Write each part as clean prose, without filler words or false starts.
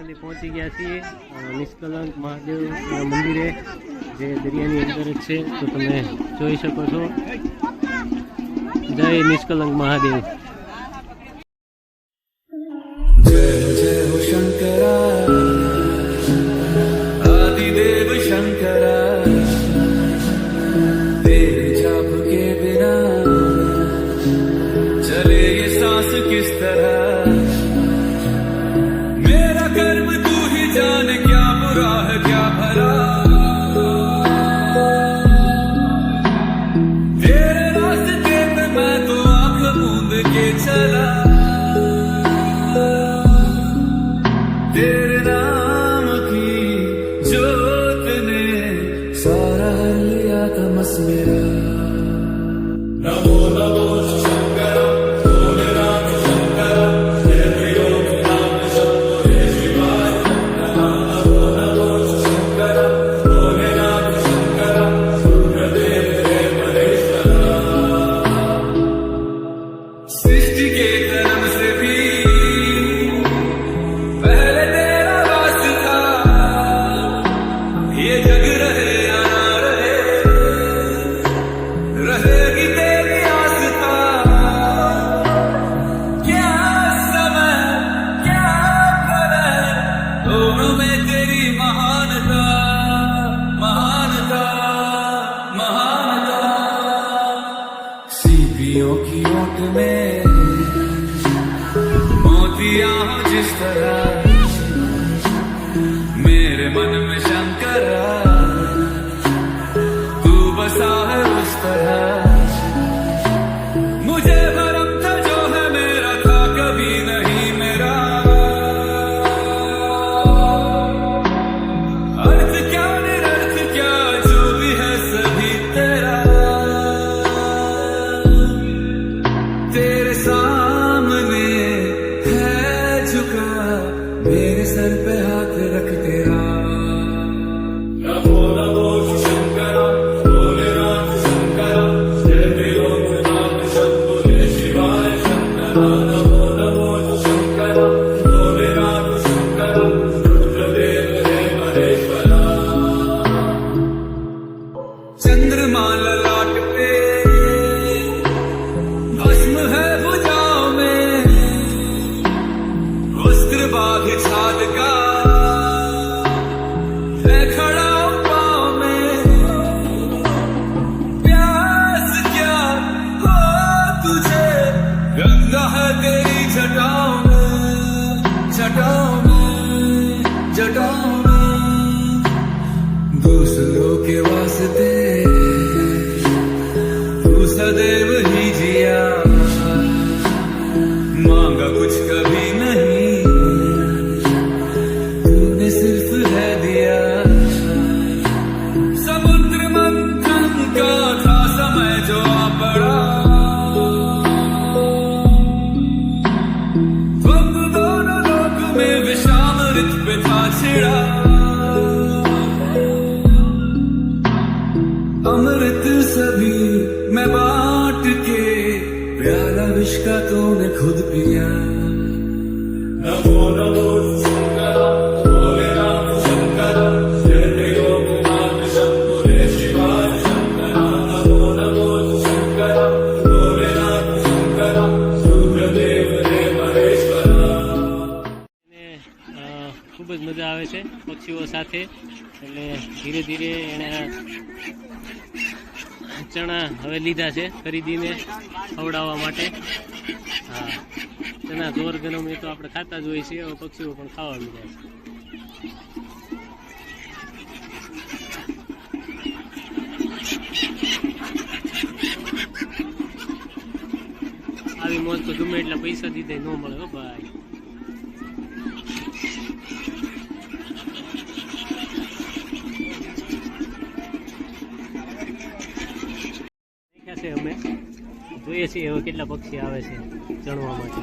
Finally पहुंची गया छे निष्कलंक महादेव मंदिरे जे दरियानी अंदर ज छे। तो तमे जोई शको छो। जय निष्कलंक महादेव। जय जय हो शंकरा आदिदेव शंकरा, तेरे जाप के बिना चले ये सांस किस तरह। मेरा कर्म तू ही जाने, क्या बुरा है क्या भला। तेरे रास्ते पे मैं तो आंख मूंद के चला। तेरे नाम की जोत ने सारा लिया तमस मेरा। नमो नमो शंकर भोले राम शंकर, जय त्रिलोक नाम शंभो जय शिवाय शंकर। नमो नमो शंकर भोले राम शंकर, रुद्रदेव जय महेश्वर। सृष्टि के कर्म से भी पहले तेरा वास था। ये जग रहे या ना रहे, रहेगी तेरी आस्था। क्या समय क्या करे, दोनों में तेरी महानता महानता महानता। सीपियों की ओट में मोतियां हो जिस तरह, मेरे मन में शंकरा तू बसा है उस तरह। मुझे भरम था जो है मेरा था कभी नहीं मेरा। अर्थ क्या निरर्थ क्या जो भी है सभी तेरा। तेरे सामने है झुका, मेरे सर पे हाथ रख तेरा। नमो नमो शंकर भोले राम शंकर, जय त्रिलोक नाम शंभो जय शिवाय शंकर। नमो नमो शंकर भोले राम शंकर, रुद्रदेव जय महेश्वर। चंद्रमा ललाट पे भस्म है भुजाओं में, वस्त्र बाघ छाल का है खड़ा पाँव में। प्यास क्या हो तुझे, गंगा है तेरी जटाओं में जटाओं में जटाओं में। दूसरों के वास्ते तू सदैव ही जिया, मांगा कुछ कभी नहीं, तूने सिर्फ है दिया। समुद्र मंथन का था समय जो आ पड़ा, द्वंद्व दोनों लोक में विषामृत पे था छिड़ा। अमृत सभी मैं बांट के, प्याला विष का तूने खुद पिया। नमो नमो शंकर भोले राम शंकर, जय त्रिलोक नाम शंभो जय शिवाय शंकर। नमो नमो शंकर भोले राम शंकर, रुद्रदेव जय महेश्वर। खूब ज मजा आवे छे पक्षीओ साथे। એટલે ધીરે ધીરે એને ચણા હવે લીધા છે ખરીદીને ખવડાવવા માટે। હા, ચણા જોર ગરમ એ તો આપણે ખાતા જ હોય છે, હવે પક્ષીઓ પણ ખાવા મીડ્યા છે। આવી મોજ તો ગમે એટલા પૈસા દીધે ન મળે હો ભાઈ। અમે જોઈએ છીએ હવે કેટલા પક્ષી આવે છે ચણવા માટે।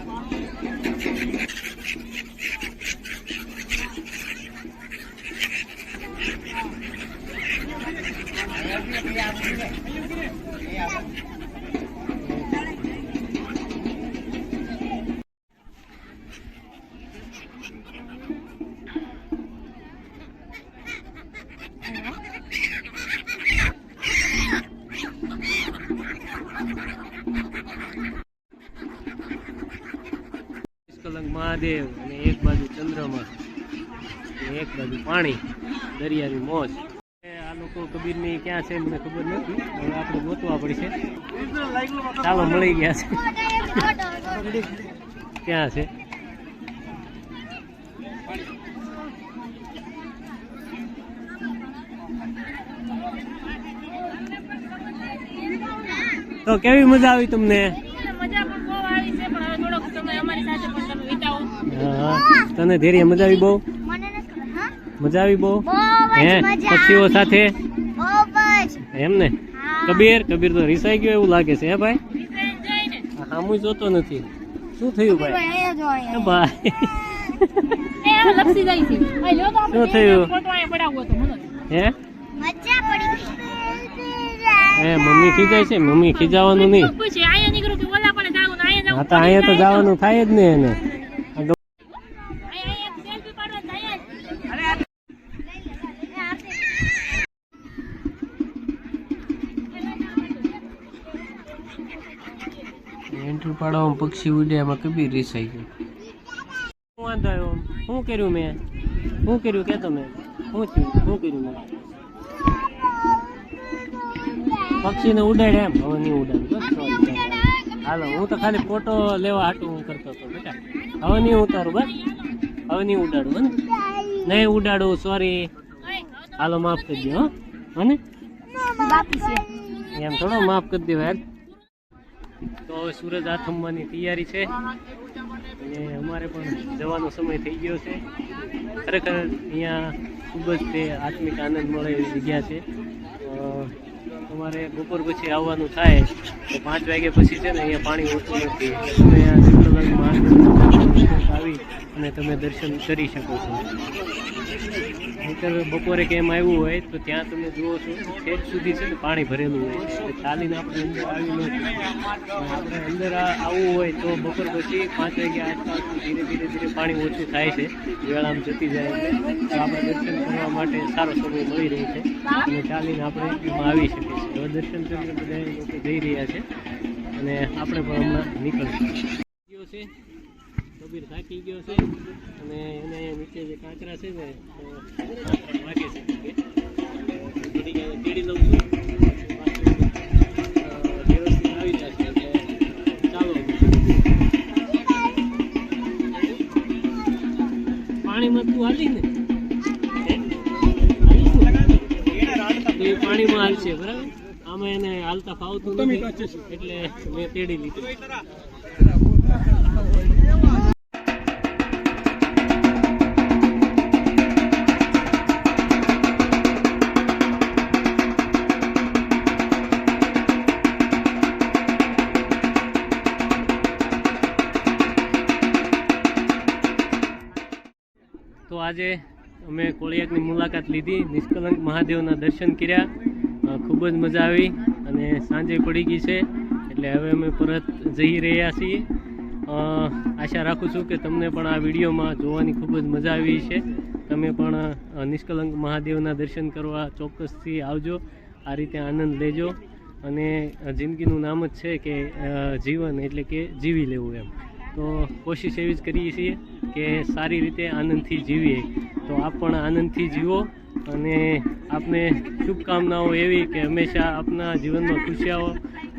નિષ્કલંક મહાદેવ અને એક બાજુ ચંદ્રમા અને એક બાજુ પાણી, દરિયાની મોજ. આ લોકો કબીરની ક્યાં છે મને ખબર નથી, હવે આપણે ગોતવા પડશે. ચાલો, મળી ગયા છે. ક્યાં છે? તો કેવી મજા આવી તમને? હા, તને ધીરે મજા આવી? બહુ મજા આવી. બહુ હે પક્ષીઓ સાથે એમ ને? કબીર તો રીસાઈ ગયો એવું લાગે છે. હે ભાઈ? હા, હું જોતો નથી. શું થયું ભાઈ? ભાઈ શું થયું? હે મમ્મી ખીજાય છે? મમ્મી ખીજાવાનું નહીં. હા, તો અહીંયા તો જવાનું થાય જ ને એને. એન્ટ્રી પાડવામાં પક્ષી ઉડ્યા, એમાં કબીર રીસાઈ ગયો. શું વાંધો આવ્યો? શું કર્યું મેં? શું કર્યું કે તમે? શું કર્યું મેં? પક્ષીને ઉડાડે એમ? હવે નહીં ઉડાડું. હાલો, હું તો ખાલી ફોટો લેવા હાટું હું કરતો હતો બેટા. હવે નહીં ઉતારું બસ. હવે નહીં ઉડાડું. ને નહીં ઉડાડું, સોરી. હાલો, માફ કરી દો. હો ને એમ થોડો માફ કરી દેવાય. તો હવે સૂરજ આથમવાની તૈયારી છે અને અમારે પણ જવાનો સમય થઈ ગયો છે. ખરેખર અહીંયા ખૂબ જ તે આત્મિક આનંદ મળે એવી જગ્યા છે. તમારે બપોર પછી આવવાનું થાય તો 5 વાગ્યા પછી છે ને અહીંયા પાણી હોતું નથી. તમે આ નિષ્કલંક મહાદેવ આવી અને તમે દર્શન કરી શકો છો. નહીંતર બપોરે કેમ આવ્યું હોય તો ત્યાં તમે જુઓ છો છેક સુધી છે ને પાણી ભરેલું હોય. ચાલીને આપણે અંદર આવી નથી. આપણે અંદર આવવું હોય તો બપોર પછી 5 વાગ્યા આસપાસ ધીરે ધીરે પાણી ઓછું થાય છે. વેળામ જતી જાય એટલે તો આપણે દર્શન કરવા માટે સારો સમય મળી રહે છે અને ચાલીને આપણે એમાં આવી શકીએ છીએ. હવે દર્શન કરીને બધા લોકો જઈ રહ્યા છે અને આપણે પણ હમણાં નીકળશું. છે કબીર થાકી ગયો છે અને એને નીચે જે કાંકરા છે ને વાગે છે. તેડી લઉં છું, વ્યવસ્થિત આવી જશે. એટલે ચાલો, પાણીમાં તું હાલી ને એ પાણીમાં હાલશે બરાબર. આમાં એને હાલતા ફાવતું નથી એટલે મેં તેડી લીધું. તો આજે અમે કોળિયાકની મુલાકાત લીધી, નિષ્કલંક મહાદેવના દર્શન કર્યા. ખૂબ જ મજા આવી અને સાંજે પડી ગઈ છે એટલે હવે અમે પરત જઈ રહ્યા છીએ. આશા રાખું છું કે તમને પણ આ વિડીયોમાં જોવાની ખૂબ જ મજા આવી છે. તમે પણ નિષ્કલંક મહાદેવના દર્શન કરવા ચોક્કસથી આવજો. આ રીતે આનંદ લેજો અને જિંદગીનું નામ જ છે કે જીવન એટલે કે જીવી લેવું એમ. તો કોશિશ એવી જ કરીએ છીએ કે સારી રીતે આનંદથી જીવીએ. તો આપ પણ આનંદથી જીવો અને આપને શુભકામનાઓ એવી કે હંમેશા આપના જીવનમાં ખુશિયાઓ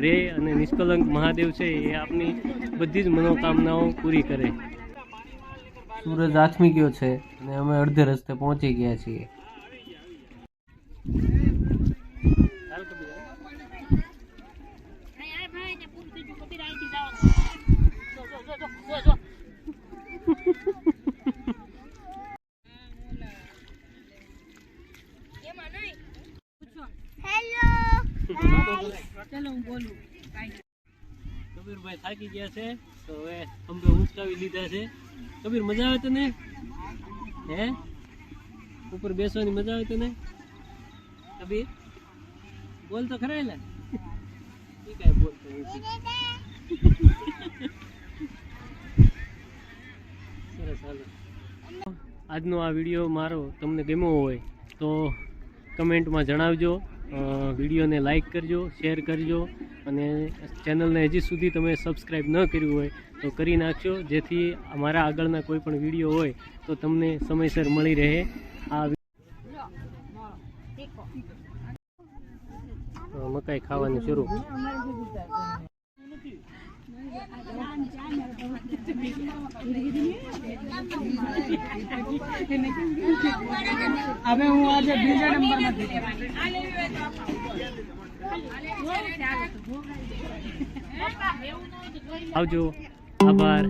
રહે અને નિષ્કલંક મહાદેવ છે એ આપની બધી જ મનોકામનાઓ પૂરી કરે. સૂરજ આથમી ગયો છે અને અમે અડધે રસ્તે પહોંચી ગયા છીએ. કબીરભાઈ થાકી ગયા છે તો હવે અમે ઉંચકાવી લીધા છે. કબીર મજા આવે તને? હે ઉપર બેસવાની મજા આવે તને? કબીર બોલ તો ખરા. લે એ કાંઈ બોલતો નથી. સરસ. હાલો, આજનો આ વિડીયો મારો તમને ગમ્યો હોય તો કમેન્ટમાં જણાવજો. વિડીયોને લાઈક કરજો, શેર કરજો અને ચેનલને હજી સુધી તમે સબસ્ક્રાઈબ ન કર્યું હોય તો કરી નાખજો, જેથી અમારા આગળના કોઈ પણ વિડીયો હોય તો તમને સમયસર મળી રહે. આ મકાઈ ખાવાનું શરૂ. હવે હું આજે બીજા નંબરમાં આવજો, આભાર.